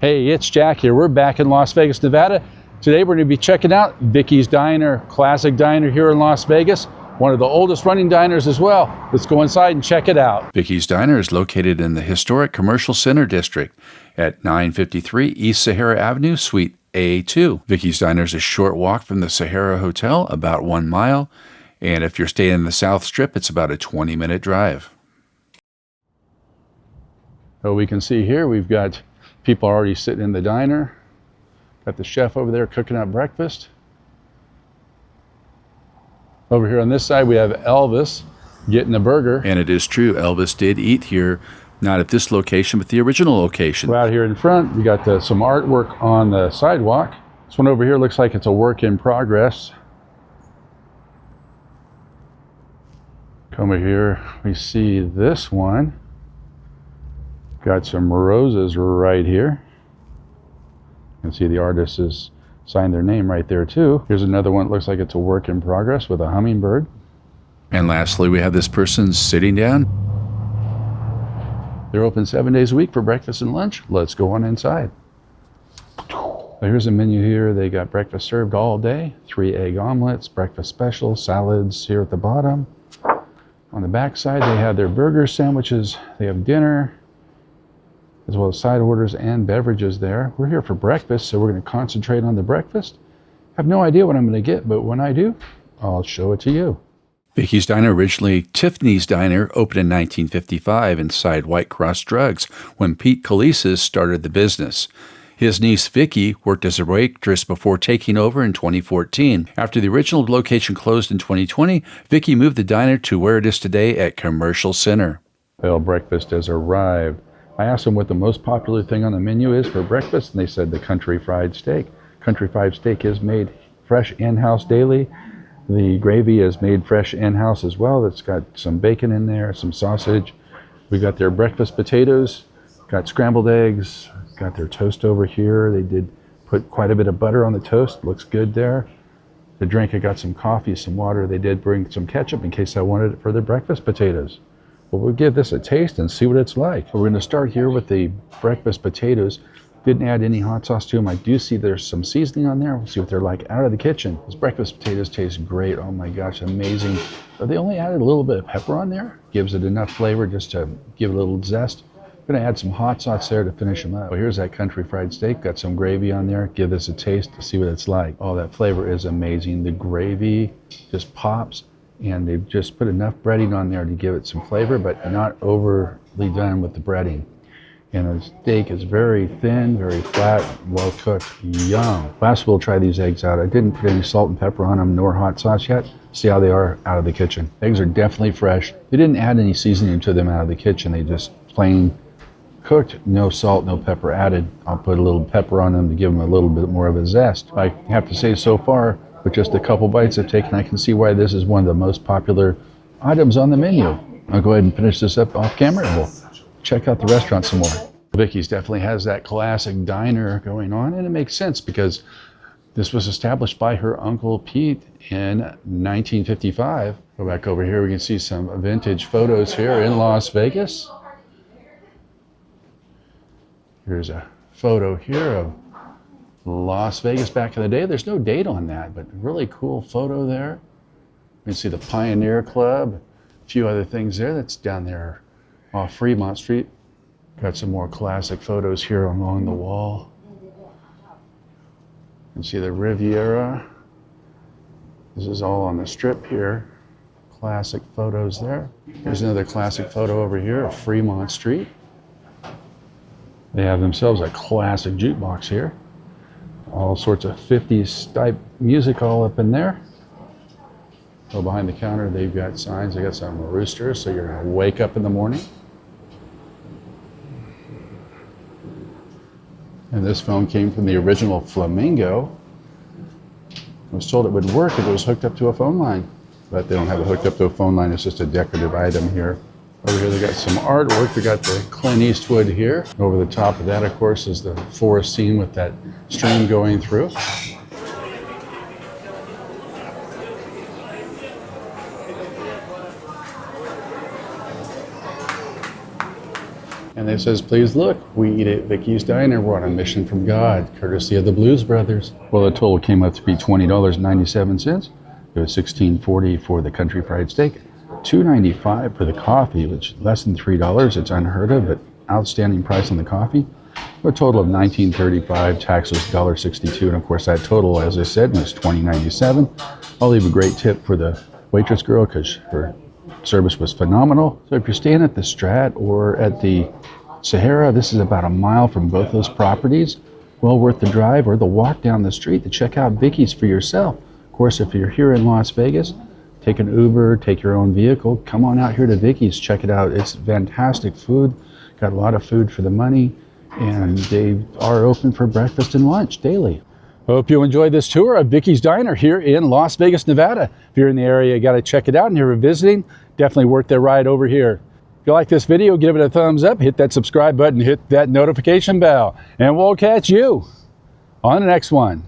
Hey, it's Jack here. We're back in Las Vegas, Nevada. Today we're going to be checking out Vickie's Diner, classic diner here in Las Vegas. One of the oldest running diners as well. Let's go inside and check it out. Vickie's Diner is located in the historic Commercial Center District at 953 E Sahara Avenue, Suite A2. Vickie's Diner is a short walk from the Sahara Hotel, about 1 mile. And if you're staying in the South Strip, it's about a 20-minute drive. So we can see here we've got people already sitting in the diner. Got the chef over there cooking up breakfast. Over here on this side we have Elvis getting a burger. And it is true, Elvis did eat here, not at this location, but the original location. We're out here in front, we got some artwork on the sidewalk. This one over here looks like it's a work in progress. Come over here, we see this one. Got some roses right here. You can see the artist has signed their name right there too. Here's another one that looks like it's a work in progress with a hummingbird. And lastly, we have this person sitting down. They're open 7 days a week for breakfast and lunch. Let's go on inside. Here's a menu here. They got breakfast served all day. 3 egg omelets, breakfast specials, salads here at the bottom. On the back side, they have their burgers, sandwiches. They have dinner, as well as side orders and beverages there. We're here for breakfast, so we're going to concentrate on the breakfast. I have no idea what I'm going to get, but when I do, I'll show it to you. Vickie's Diner, originally Tiffany's Diner, opened in 1955 inside White Cross Drugs when Pete Calises started the business. His niece Vickie worked as a waitress before taking over in 2014. After the original location closed in 2020, Vickie moved the diner to where it is today at Commercial Center. Well, breakfast has arrived. I asked them what the most popular thing on the menu is for breakfast, and they said the country fried steak. Country fried steak is made fresh in-house daily. The gravy is made fresh in-house as well. It's got some bacon in there, some sausage. We got their breakfast potatoes, got scrambled eggs, got their toast over here. They did put quite a bit of butter on the toast. Looks good there. The drink, I got some coffee, some water. They did bring some ketchup in case I wanted it for their breakfast potatoes. But we'll give this a taste and see what it's like. We're going to start here with the breakfast potatoes. Didn't add any hot sauce to them. I do see there's some seasoning on there. We'll see what they're like out of the kitchen. These breakfast potatoes taste great. Oh my gosh, amazing. But they only added a little bit of pepper on there. Gives it enough flavor just to give it a little zest. I'm going to add some hot sauce there to finish them up. Well, here's that country fried steak. Got some gravy on there. Give this a taste to see what it's like. Oh, that flavor is amazing. The gravy just pops. And they've just put enough breading on there to give it some flavor, but not overly done with the breading. And the steak is very thin, very flat, well cooked. Yum. Last we'll try these eggs out. I didn't put any salt and pepper on them nor hot sauce yet. See how they are out of the kitchen. Eggs are definitely fresh. They didn't add any seasoning to them out of the kitchen. They just plain cooked, no salt, no pepper added. I'll put a little pepper on them to give them a little bit more of a zest. I have to say so far, with just a couple bites I've taken, I can see why this is one of the most popular items on the menu. I'll go ahead and finish this up off camera and we'll check out the restaurant some more. Vickie's definitely has that classic diner going on, and it makes sense because this was established by her Uncle Pete in 1955. Go back over here, we can see some vintage photos here in Las Vegas. Here's a photo here of Las Vegas back in the day. There's no date on that, but really cool photo there. You can see the Pioneer Club, a few other things there. That's down there off Fremont Street. Got some more classic photos here along the wall. You can see the Riviera. This is all on the strip here. Classic photos there. Here's another classic photo over here of Fremont Street. They have themselves a classic jukebox here. All sorts of 50s type music all up in there. So behind the counter, they've got signs. They got some roosters, so you're gonna wake up in the morning. And this phone came from the original Flamingo. I was told it would work if it was hooked up to a phone line, but they don't have it hooked up to a phone line. It's just a decorative item here. Over here they got some artwork. We got the Clint Eastwood here. Over the top of that, of course, is the forest scene with that stream going through. And it says, please look, we eat at Vickie's Diner. We're on a mission from God, courtesy of the Blues Brothers. Well, the total came up to be $20.97. It was $16.40 for the country fried steak, $2.95 for the coffee, which is less than $3. It's unheard of, but outstanding price on the coffee. A total of $19.35. Tax was $1.62, and of course that total, as I said, was $20.97. I'll leave a great tip for the waitress girl because her service was phenomenal. So if you're staying at the Strat or at the Sahara, this is about a mile from both those properties. Well worth the drive or the walk down the street to check out Vickie's for yourself. Of course, if you're here in Las Vegas, take an Uber, take your own vehicle, come on out here to Vickie's, check it out. It's fantastic food, got a lot of food for the money, and they are open for breakfast and lunch daily. Hope you enjoyed this tour of Vickie's Diner here in Las Vegas, Nevada. If you're in the area, you got to check it out, and if you're visiting, definitely worth their ride over here. If you like this video, give it a thumbs up, hit that subscribe button, hit that notification bell, and we'll catch you on the next one.